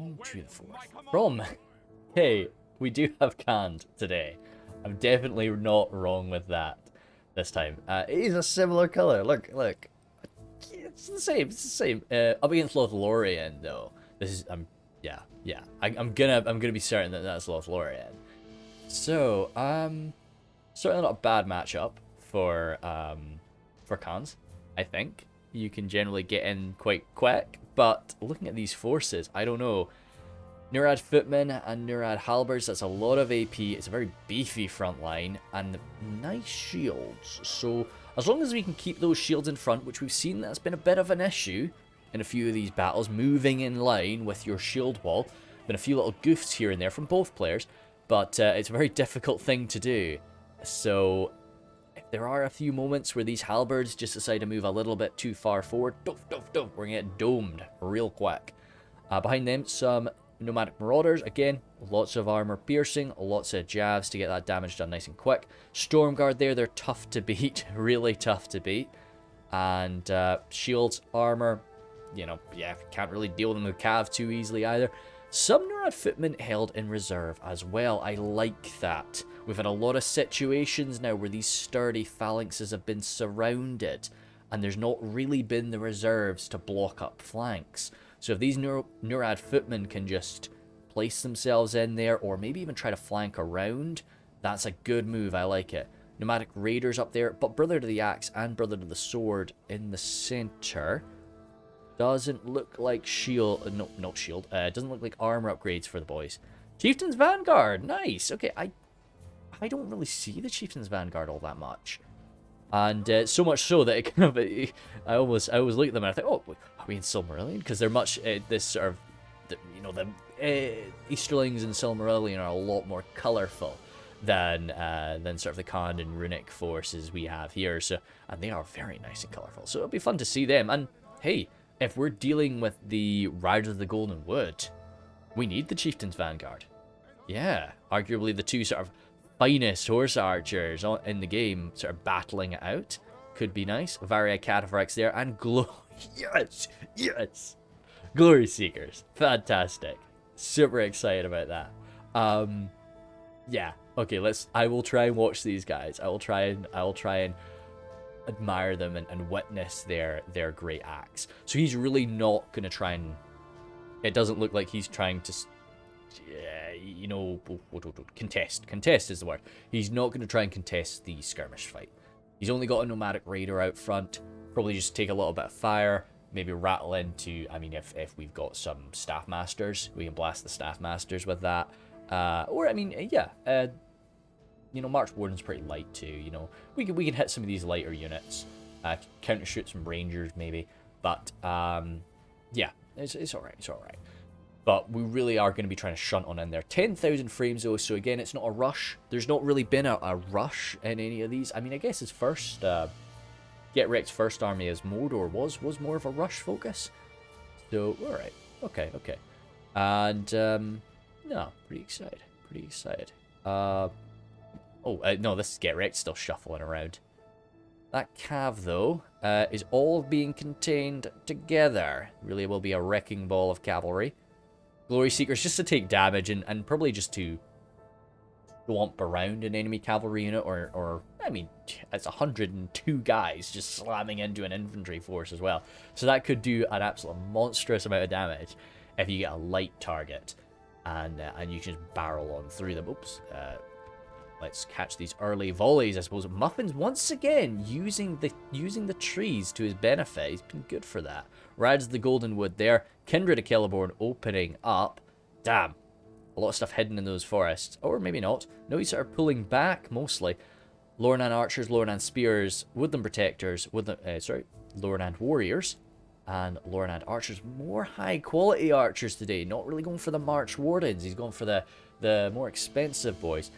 into the fourth. From, hey, we do have canned today. I'm definitely not wrong with that this time. It is a similar color. Look. It's the same. It's the same. Up against Lothlorien, though. This is yeah. I'm gonna be certain that that's Lothlorien. So certainly not a bad matchup for cons. I think you can generally get in quite quick. But looking at these forces, I don't know. Nurad Footmen and Nurad Halberds, that's a lot of AP. It's a very beefy front line and nice shields. So as long as we can keep those shields in front, which we've seen that's been a bit of an issue in a few of these battles, moving in line with your shield wall. Been a few little goofs here and there from both players, but it's a very difficult thing to do. So if there are a few moments where these halberds just decide to move a little bit too far forward, we're going to get domed real quick. Behind them, some Nomadic Marauders, again, lots of armor piercing, lots of jabs to get that damage done nice and quick. Stormguard there, they're tough to beat, really tough to beat. And shields, armor, can't really deal with them with Cav too easily either. Some Nurad Footmen held in reserve as well. I like that. We've had a lot of situations now where these sturdy phalanxes have been surrounded and there's not really been the reserves to block up flanks. So if these Nurad Footmen can just place themselves in there or maybe even try to flank around, that's a good move. I like it. Nomadic Raiders up there, but Brother to the Axe and Brother to the Sword in the center. Doesn't look like shield. No, not shield. Doesn't look like armor upgrades for the boys. Chieftain's Vanguard. Nice. Okay, I don't really see the Chieftain's Vanguard all that much. And so much so that it kind of, I always look at them and I think, oh, are we in Silmarillion? Because they're much this sort of, the Easterlings in Silmarillion are a lot more colourful than sort of the Khand and Runic forces we have here. So, and they are very nice and colourful. So it'll be fun to see them. And hey, if we're dealing with the Riders of the Golden Wood, we need the Chieftain's Vanguard. Yeah, arguably the two sort of finest horse archers in the game sort of battling it out. Could be nice. Varia Cataphracts there and yes! Glory Seekers. Fantastic. Super excited about that. Yeah. Okay, I will try and watch these guys. I will try and admire them and witness their great acts. So he's really not going to try and... It doesn't look like he's trying to... contest. Contest is the word. He's not going to try and contest the skirmish fight. He's only got a Nomadic Raider out front. Probably just take a little bit of fire. Maybe rattle into... I mean, if we've got some Staff Masters, we can blast the Staff Masters with that. March Warden's pretty light too, We can hit some of these lighter units. Counter shoot some Rangers maybe. But, yeah, it's alright, it's alright. But we really are going to be trying to shunt on in there. 10,000 frames though, so again, it's not a rush. There's not really been a rush in any of these. I mean, I guess his first, Get Rekt's first army as Mordor was more of a rush focus. So, alright, okay. And, no, pretty excited. No, this is Get Rekt still shuffling around. That Cav, though, is all being contained together. Really will be a wrecking ball of cavalry. Glory Seekers just to take damage and probably just to swamp around an enemy cavalry unit or I mean, it's 102 guys just slamming into an infantry force as well. So that could do an absolute monstrous amount of damage if you get a light target and you can just barrel on through them. Oops. Let's catch these early volleys, I suppose. Muffin's once again using the trees to his benefit. He's been good for that. Rides the Golden Wood there. Kindred of Celeborn opening up. Damn. A lot of stuff hidden in those forests. Or maybe not. No, he's sort of pulling back mostly. Lornan Archers, Lornan Spears, Woodland Protectors, Lornan Warriors, and Lornan Archers. More high quality archers today. Not really going for the March Wardens. He's going for the more expensive boys.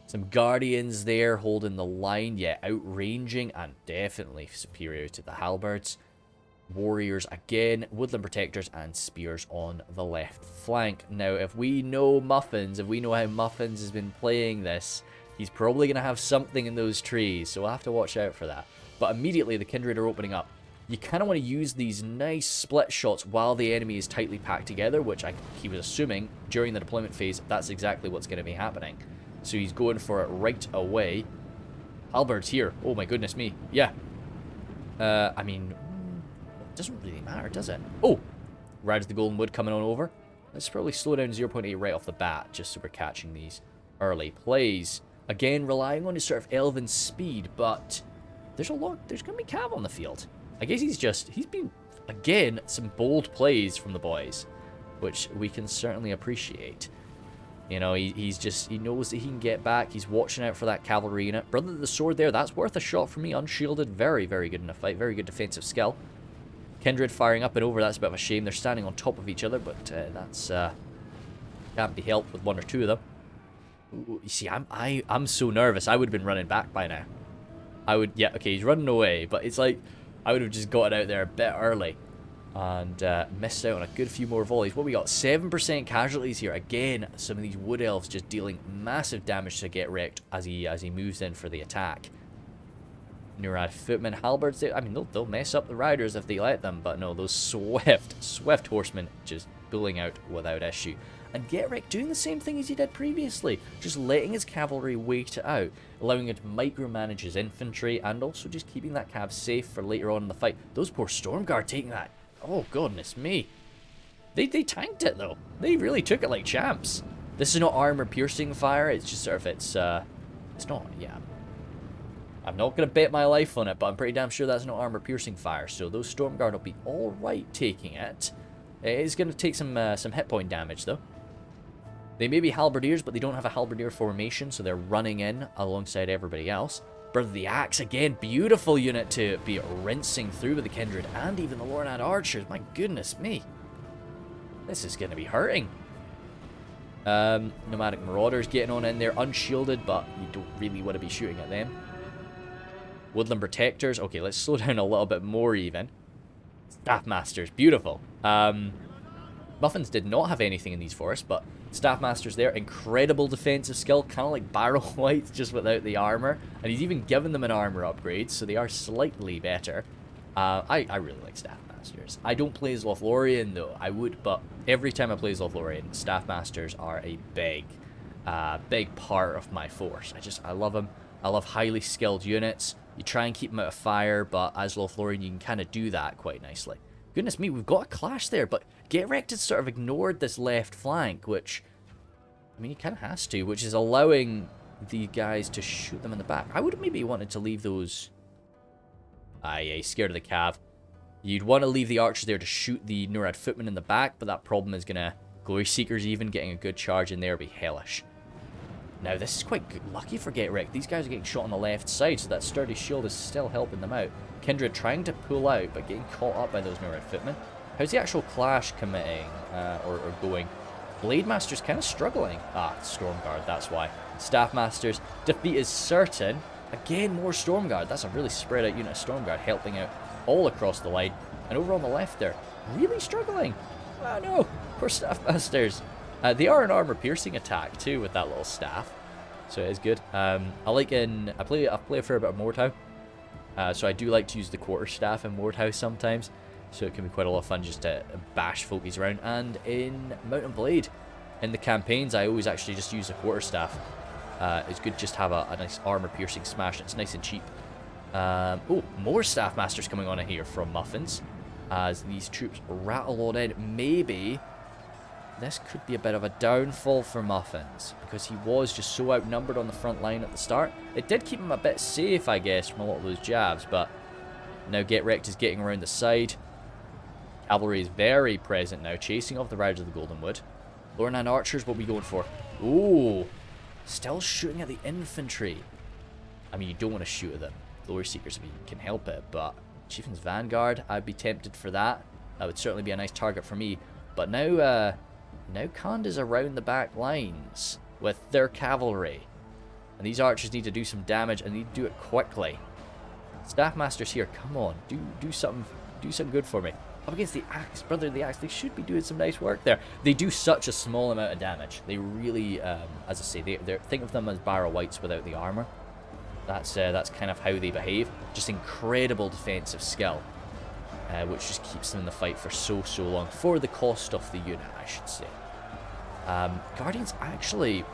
Some Guardians there holding the line, yeah, outranging and definitely superior to the Halberds. Warriors again, Woodland Protectors and Spears on the left flank. Now, if we know Muffins, if we know how Muffins has been playing this, he's probably going to have something in those trees, so we'll have to watch out for that. But immediately the Kindred are opening up. you kind of want to use these nice split shots while the enemy is tightly packed together, which he was assuming during the deployment phase that's exactly what's going to be happening. So he's going for it right away. Halberd's here. Oh my goodness me. Yeah. I mean, it doesn't really matter, does it? Oh! Riders of the Golden Wood coming on over. Let's probably slow down 0.8 right off the bat, just so we're catching these early plays. Again, relying on his sort of elven speed, but there's going to be Cav on the field. I guess he's been, again, some bold plays from the boys, which we can certainly appreciate. You know, he knows that he can get back. He's watching out for that cavalry unit. Brother of the Sword there, that's worth a shot for me. Unshielded, very, very good in a fight. Very good defensive skill. Kindred firing up and over, that's a bit of a shame. They're standing on top of each other, but that's can't be helped with one or two of them. Ooh, you see, I'm so nervous. I would have been running back by now. Yeah, okay, he's running away, but it's like I would have just got it out there a bit early and missed out on a good few more volleys. What we got? 7% casualties here. Again, some of these Wood Elves just dealing massive damage to get Rekt as he moves in for the attack. Nurad footmen, halberds, I mean, they'll mess up the riders if they let them, but no, those swift horsemen just pulling out without issue. And get Rekt doing the same thing as he did previously, just letting his cavalry wait it out, allowing it to micromanage his infantry, and also just keeping that cav safe for later on in the fight. Those poor Stormguard taking that, oh goodness me. They tanked it though. They really took it like champs. This is not armor-piercing fire, it's just sort of, it's not, yeah. I'm not going to bet my life on it, but I'm pretty damn sure that's not armor-piercing fire, so those Stormguard will be alright taking it. It is going to take some hit point damage, though. They may be halberdiers, but they don't have a halberdier formation, so they're running in alongside everybody else. Brother the Axe, again, beautiful unit to be rinsing through with the Kindred, and even the Lornad Archers. My goodness me. This is going to be hurting. Nomadic Marauders getting on in there, unshielded, but you don't really want to be shooting at them. Woodland Protectors. Okay, let's slow down a little bit more even. Staffmasters. Beautiful. Muffins did not have anything in these forests, but Staffmasters there. Incredible defensive skill. Kind of like Barrow Whites, just without the armor. And he's even given them an armor upgrade, so they are slightly better. I really like Staffmasters. I don't play as Lothlorien, though. I would, but every time I play as Lothlorien, Staffmasters are a big part of my force. I love them. I love highly skilled units. You try and keep them out of fire, but as Lothlorien, you can kind of do that quite nicely. Goodness me, we've got a clash there, but Get Rekt has sort of ignored this left flank, which, I mean, he kind of has to, which is allowing the guys to shoot them in the back. I would have maybe wanted to leave those... yeah, he's scared of the cav. You'd want to leave the archers there to shoot the Nurad footmen in the back, but that problem is going to... Glory Seekers even, getting a good charge in there would be hellish. Now, this is quite good. Lucky for Get Rekt. These guys are getting shot on the left side, so that sturdy shield is still helping them out. Kindred trying to pull out, but getting caught up by those Nurad footmen. How's the actual clash committing, or going? Blade Master's kind of struggling. Ah, Stormguard, that's why. Staffmasters, defeat is certain. Again, more Stormguard. That's a really spread out unit of Stormguard, helping out all across the line. And over on the left there, really struggling. Oh no, poor Staffmasters. They are an armor-piercing attack too with that little staff, so it is good. I play a fair bit of Mordhau, so I do like to use the quarterstaff in Mordhau sometimes, so it can be quite a lot of fun just to bash folkies around. And in Mount and Blade, in the campaigns, I always actually just use the quarterstaff. It's good just to have a nice armor-piercing smash. It's nice and cheap. Oh, more Staffmasters coming on in here from Muffins, as these troops rattle on in. Maybe this could be a bit of a downfall for Muffins, because he was just so outnumbered on the front line at the start. It did keep him a bit safe, I guess, from a lot of those jabs, but now Get Rekt is getting around the side. Cavalry is very present now, chasing off the Riders of the Golden Wood. Lornad Archers, what are we going for? Ooh, still shooting at the infantry. I mean, you don't want to shoot at them. Glory Seekers, if you can help it, but Chieftain's Vanguard, I'd be tempted for that. That would certainly be a nice target for me. But now, now Khand is around the back lines with their cavalry. And these archers need to do some damage, and need to do it quickly. Staffmasters here, come on, do something good for me. Up against the Axe, Brother the Axe, they should be doing some nice work there. They do such a small amount of damage. They really, as I say, think of them as Barrow Whites without the armor. That's kind of how they behave. Just incredible defensive skill. which just keeps them in the fight for so long, for the cost of the unit, I should say. Guardians actually,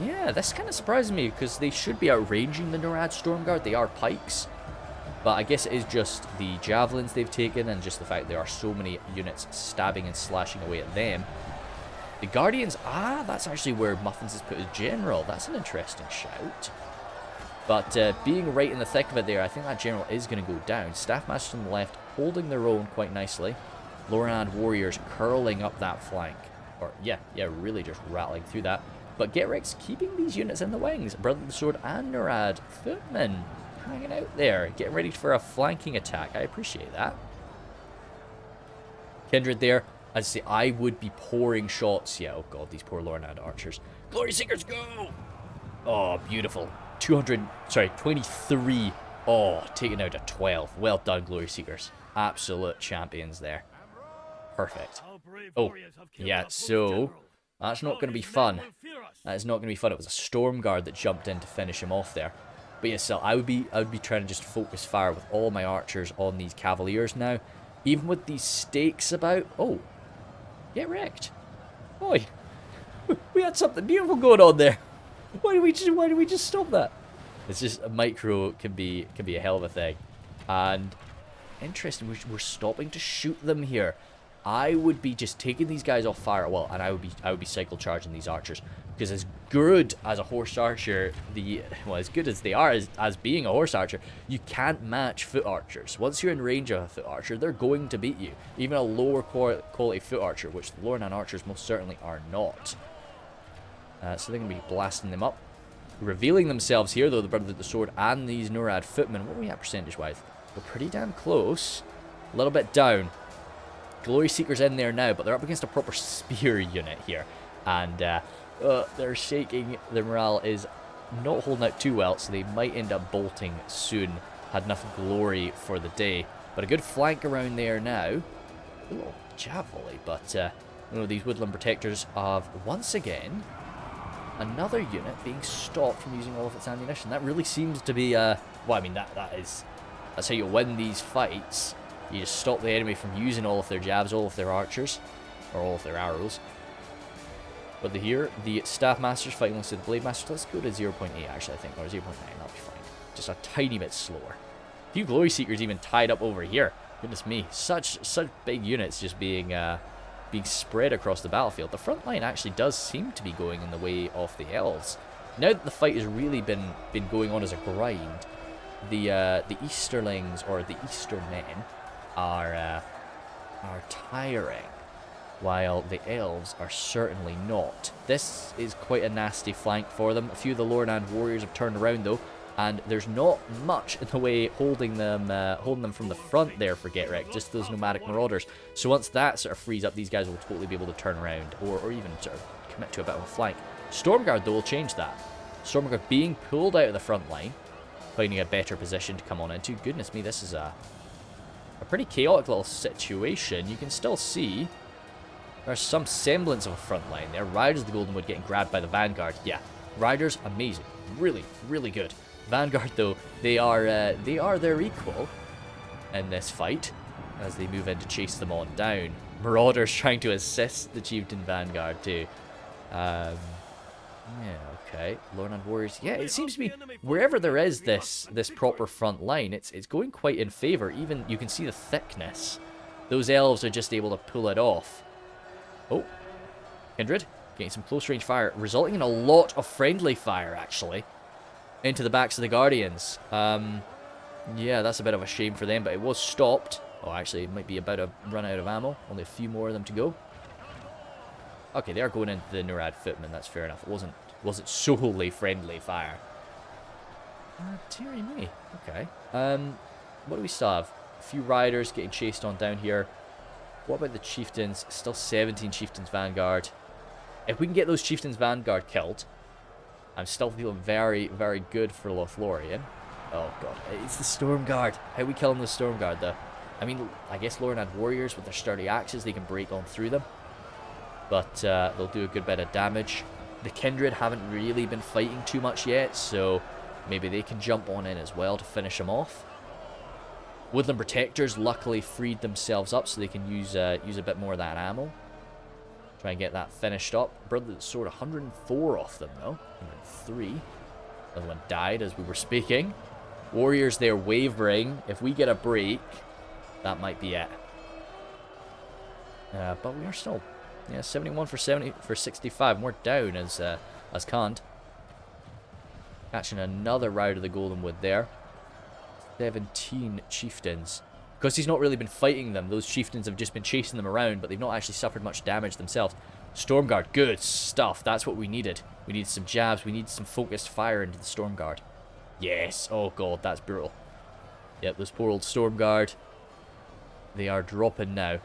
yeah, this kind of surprises me, because they should be outranging the Norad Stormguard. They are pikes, but I guess it is just the javelins they've taken, and just the fact there are so many units stabbing and slashing away at them. The Guardians, that's actually where Muffins is put as general. That's an interesting shout. But being right in the thick of it there, I think that general is going to go down. Staffmasters on the left holding their own quite nicely. Lorand warriors curling up that flank. Or, yeah, really just rattling through that. But Rekt's keeping these units in the wings. Brother of the Sword and Norad footmen hanging out there, getting ready for a flanking attack. I appreciate that. Kindred there. As I say, I would be pouring shots. Yeah, oh god, these poor Lorand archers. Glory Seekers, go! Oh, beautiful. 23. Oh, taken out at 12. Well done, Glory Seekers. Absolute champions there. Perfect. Oh, yeah, so that's not going to be fun. That is not going to be fun. It was a Storm Guard that jumped in to finish him off there. But yeah, so I would be trying to just focus fire with all my archers on these Cavaliers now. Even with these stakes about. Oh, get wrecked. Boy, we had something beautiful going on there. Why do we just stop that? It's just a micro can be a hell of a thing. And interesting, we're stopping to shoot them here. I would be just taking these guys off fire, well, and I would be cycle charging these archers, because as good as a horse archer, as good as they are as being a horse archer, you can't match foot archers. Once you're in range of a foot archer, they're going to beat you. Even a lower quality foot archer, which the Lornan archers most certainly are not. So they're going to be blasting them up, revealing themselves here though. The Brother of the Sword and these Norad footmen. What are we at percentage-wise? We're pretty damn close. A little bit down. Glory Seekers in there now, but they're up against a proper spear unit here. And they're shaking. Their morale is not holding out too well, so they might end up bolting soon. Had enough glory for the day. But a good flank around there now. Ooh, javelin. But these woodland protectors have once again another unit being stopped from using all of its ammunition. That really seems to be well, I mean, that's how you win these fights. You just stop the enemy from using all of their jabs, all of their archers, or all of their arrows. But here, the Staff Masters fighting alongside the Blade Masters. Let's go to 0.8 actually, I think, or 0.9, that'll be fine. Just a tiny bit slower. A few Glory Seekers even tied up over here. Goodness me, such big units just being spread across the battlefield. The front line actually does seem to be going in the way of the elves. Now that the fight has really been going on as a grind, the Easterlings, or the Easter men, are tiring, while the elves are certainly not. This is quite a nasty flank for them. A few of the Lornan warriors have turned around though, and there's not much in the way holding them from the front there for Rekt, just those nomadic marauders. So once that sort of frees up, these guys will totally be able to turn around, or even sort of commit to a bit of a flank. Stormguard though will change that. Stormguard being pulled out of the front line, finding a better position to come on into. Goodness me, this is a pretty chaotic little situation. You can still see there's some semblance of a front line there. Riders of the Golden Wood getting grabbed by the Vanguard. Yeah, Riders, amazing. Really, really good. Vanguard, though, they are their equal in this fight as they move in to chase them on down. Marauders trying to assist the Chieftain Vanguard, too. Yeah, okay. Lornan Warriors. Yeah, it seems to be wherever there is this proper front line, it's going quite in favor. Even you can see the thickness. Those elves are just able to pull it off. Oh, Kindred getting some close range fire, resulting in a lot of friendly fire actually into the backs of the Guardians. Yeah, that's a bit of a shame for them, but it was stopped. Oh, actually, it might be about to run out of ammo. Only a few more of them to go. Okay, they are going into the Norad footmen. That's fair enough. It wasn't solely friendly fire. Dearie me. Okay. What do we still have? A few riders getting chased on down here. What about the chieftains? Still 17 chieftains Vanguard. If we can get those chieftains Vanguard killed, I'm still feeling very, very good for Lothlorien. Oh god, it's the Storm Guard. How are we killing the Storm Guard though? I mean, I guess Lornan warriors with their sturdy axes, they can break on through them. But they'll do a good bit of damage. The Kindred haven't really been fighting too much yet, so maybe they can jump on in as well to finish them off. Woodland Protectors luckily freed themselves up so they can use a bit more of that ammo. Try and get that finished up. Brother Sword, 104 off them though. 103. Another one died as we were speaking. Warriors there wavering. If we get a break, that might be it. But we are still, 71 for 65. We're down as Kant. Catching another round of the Golden Wood there. 17 chieftains. Because he's not really been fighting them, those chieftains have just been chasing them around, but they've not actually suffered much damage themselves. Stormguard, good stuff. That's what we needed. We needed some jabs. We needed some focused fire into the Stormguard. Yes. Oh, God, that's brutal. Yep, those poor old Stormguard. They are dropping now.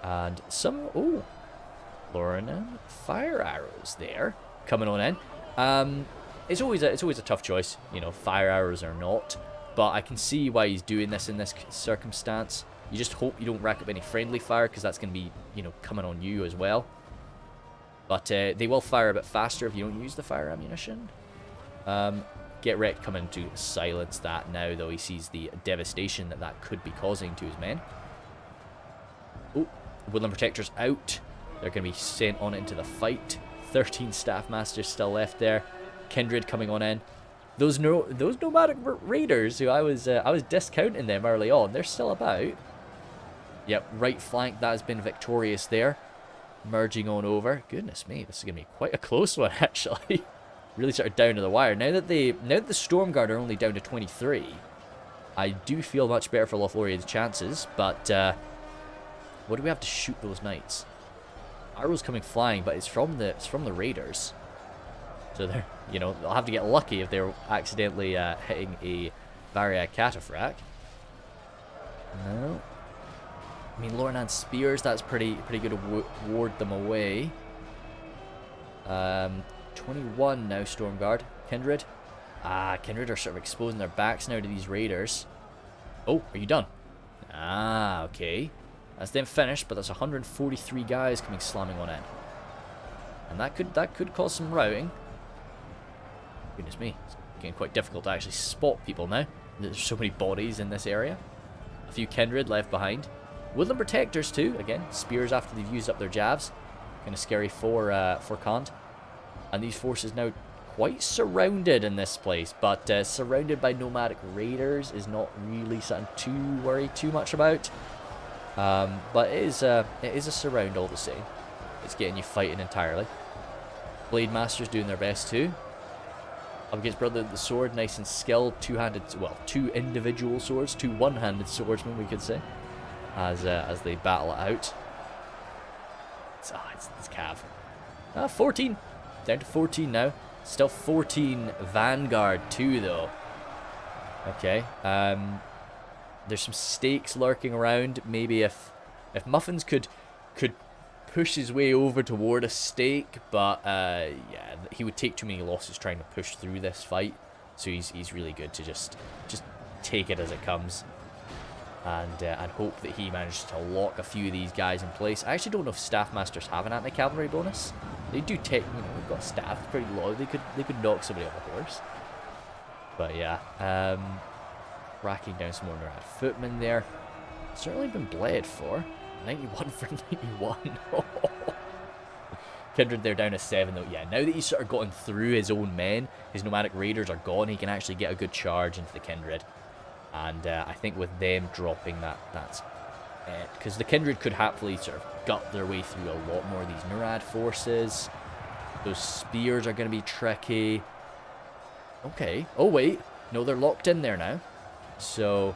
And some... Oh. Lorna, fire arrows there. Coming on in. It's always a tough choice, fire arrows or not. But I can see why he's doing this in this circumstance. You just hope you don't rack up any friendly fire, because that's going to be, coming on you as well. But they will fire a bit faster if you don't use the fire ammunition. Get Rekt coming to silence that now, though he sees the devastation that could be causing to his men. Oh, Woodland Protectors out. They're going to be sent on into the fight. 13 Staff Masters still left there. Kindred coming on in. Those nomadic raiders who I was discounting them early on, they're still about. Yep, right flank, that has been victorious there. Merging on over. Goodness me, this is going to be quite a close one, actually. Really sort of down to the wire. Now that the Stormguard are only down to 23, I do feel much better for Lothlorien's chances, but what do we have to shoot those knights? Arrows coming flying, but it's from the raiders. So they're, they'll have to get lucky if they're accidentally hitting a Varia Cataphracts. No. I mean, Lornan's spears, that's pretty good to ward them away. 21 now, Stormguard. Kindred. Kindred are sort of exposing their backs now to these raiders. Oh, are you done? Okay. That's them finished, but that's 143 guys coming slamming on in. And that could cause some routing. Goodness me, it's getting quite difficult to actually spot people now. There's so many bodies in this area. A few Kindred left behind. Woodland Protectors too, again, spears after they've used up their jabs. Kind of scary for Kant. And these forces now quite surrounded in this place, but surrounded by nomadic raiders is not really something to worry too much about. But it is a surround all the same. It's getting you fighting entirely. Blade Masters doing their best too. Up against Brother the Sword, nice and skilled, two-handed, well, two individual swords, two one-handed swordsmen, we could say, as they battle it out. It's Cav. 14, down to 14 now. Still 14 Vanguard too, though. Okay. There's some stakes lurking around. Maybe if Muffins could push his way over toward a stake, but yeah, he would take too many losses trying to push through this fight. So he's really good to just take it as it comes, and hope that he manages to lock a few of these guys in place. I actually don't know if Staff Masters have an anti-cavalry bonus. They do take, we've got staff, it's pretty low. They could knock somebody off a horse. But yeah, racking down some more Nerad footmen there. Certainly been bled for. 91 for 91. Kindred, they're down to 7 though. Yeah, now that he's sort of gotten through his own men, his nomadic raiders are gone, he can actually get a good charge into the Kindred. And I think with them dropping that's it. Because the Kindred could happily sort of gut their way through a lot more of these Nerad forces. Those spears are going to be tricky. Okay. Oh, wait. No, they're locked in there now. So,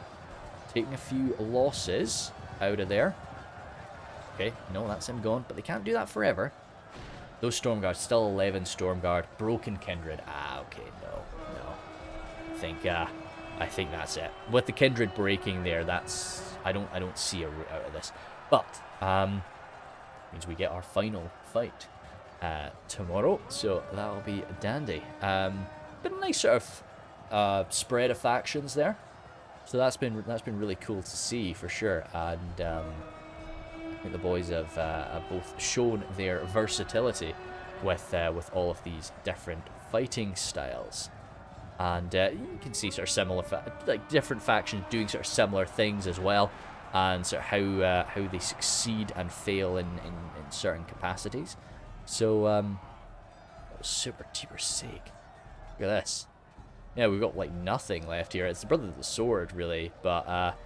taking a few losses out of there. Okay, no, that's him gone. But they can't do that forever. Those Stormguards, still 11 Stormguard. Broken Kindred. Okay, no. I think that's it. With the Kindred breaking there, I don't see a route out of this. But means we get our final fight tomorrow. So that'll be dandy. Been a nice sort of spread of factions there. So that's been really cool to see for sure. And I think the boys have both shown their versatility with all of these different fighting styles. And you can see sort of similar, like different factions doing sort of similar things as well, and sort of how they succeed and fail in certain capacities. So super duper sick. Look at this. Yeah, we've got like nothing left here. It's the Brother of the Sword, really, but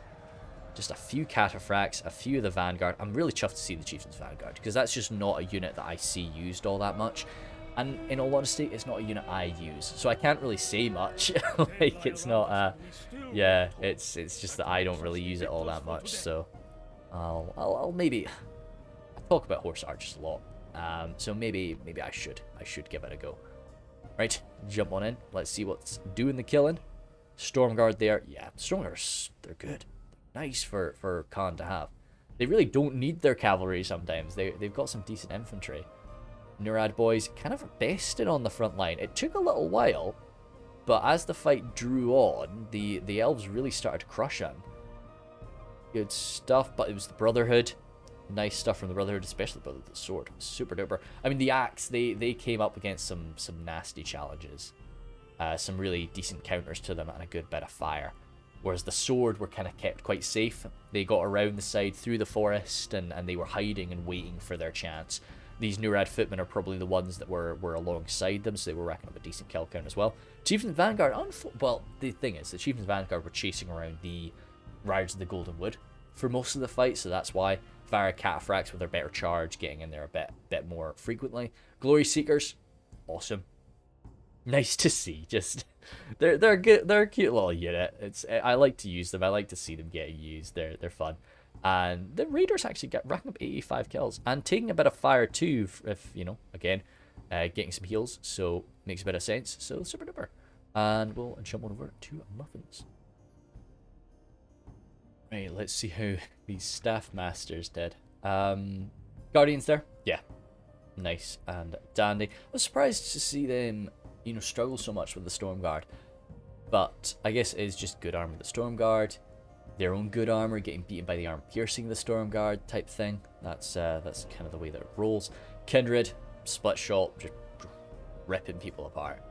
just a few cataphracts, a few of the Vanguard. I'm really chuffed to see the Chieftain's Vanguard, because that's just not a unit that I see used all that much. And in all honesty, it's not a unit I use, so I can't really say much. Like, it's not, yeah, it's just that I don't really use it all that much, so I'll maybe, I talk about Horse Archers a lot, so maybe I should give it a go. Right, jump on in, let's see what's doing the killing. Stormguard there, yeah, Stormguards, they're good. Nice for Khan to have. They really don't need their cavalry sometimes, they've got some decent infantry. Nurad boys kind of bested on the front line. It took a little while, but as the fight drew on, the elves really started to crush him. Good stuff, but it was the Brotherhood. Nice stuff from the Brotherhood, especially the Brother of the Sword. Super duper. I mean, the Axe, they came up against some nasty challenges. Some really decent counters to them and a good bit of fire. Whereas the Sword were kind of kept quite safe. They got around the side through the forest, and they were hiding and waiting for their chance. These Nurad footmen are probably the ones that were alongside them, so they were racking up a decent kill count as well. Chieftain's Vanguard, well, the thing is, the Chieftain's Vanguard were chasing around the Riders of the Golden Wood for most of the fight, so that's why. Vara Cataphracts with their better charge, getting in there a bit more frequently. Glory Seekers, awesome. Nice to see, just, they're good, they're a cute little unit. I like to use them, I like to see them getting used, they're fun. And the Raiders actually racking up 85 kills and taking a bit of fire too, if you know, again, getting some heals, so makes a bit of sense. So super duper. And we'll jump on over to Muffins. Right, let's see how these Staff Masters did. Guardians there, yeah, nice and dandy. I was surprised to see them, you know, struggle so much with the Stormguard, but I guess it is just good armor with the Stormguard. Their own good armor getting beaten by the armor piercing the Stormguard type thing. That's kind of the way that it rolls. Kindred, split shot, just ripping people apart.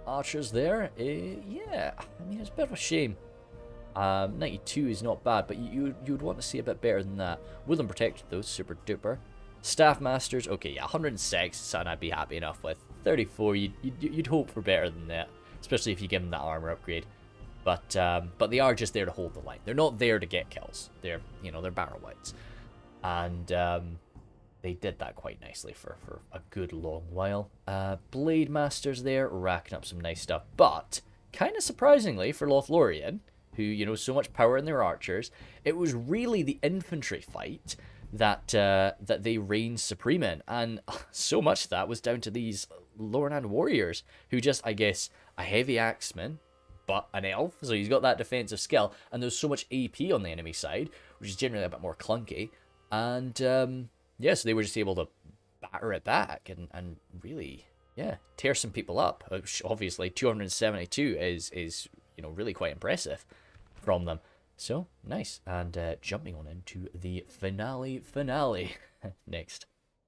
Archers there, yeah, I mean, it's a bit of a shame. 92 is not bad, but you would want to see a bit better than that. Woodland Protector though, super duper. Staff Masters, okay, yeah, 106, something I'd be happy enough with. 34, you'd hope for better than that, especially if you give them that armor upgrade. But they are just there to hold the line. They're not there to get kills. They're, you know, they're barrel whites. And they did that quite nicely for a good long while. Blade Masters there, racking up some nice stuff. But, kind of surprisingly for Lothlorien, who, you know, so much power in their archers, it was really the infantry fight that they reigned supreme in. And so much of that was down to these Lornan warriors, who just, I guess, a heavy axeman, but an elf, so he's got that defensive skill, and there's so much AP on the enemy side, which is generally a bit more clunky, and yeah, so they were just able to batter it back and really, yeah, tear some people up. Which obviously 272 is you know, really quite impressive from them. So nice. And jumping on into the finale next.